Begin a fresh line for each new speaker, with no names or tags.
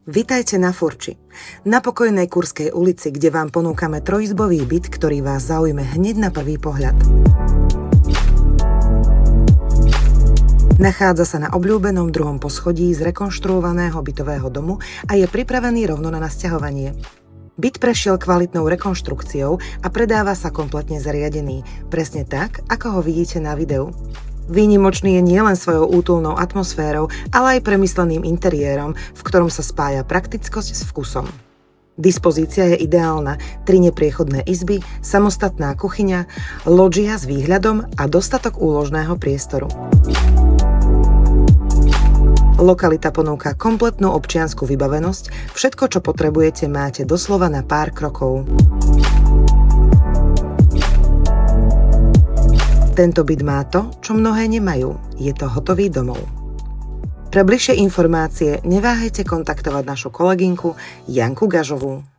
Vitajte na Furči. Na pokojnej Kurskej ulici, kde vám ponúkame trojizbový byt, ktorý vás zaujme hneď na prvý pohľad. Nachádza sa na obľúbenom druhom poschodí zrekonštruovaného bytového domu a je pripravený rovno na nasťahovanie. Byt prešiel kvalitnou rekonštrukciou a predáva sa kompletne zariadený, presne tak, ako ho vidíte na videu. Výnimočný je nielen svojou útulnou atmosférou, ale aj premysleným interiérom, v ktorom sa spája praktickosť s vkusom. Dispozícia je ideálna, 3 nepriechodné izby, samostatná kuchyňa, lodžia s výhľadom a dostatok úložného priestoru. Lokalita ponúka kompletnú občiansku vybavenosť, všetko, čo potrebujete, máte doslova na pár krokov. Tento byt má to, čo mnohé nemajú. Je to hotový domov. Pre bližšie informácie neváhajte kontaktovať našu kolegynku Janku Gažovú.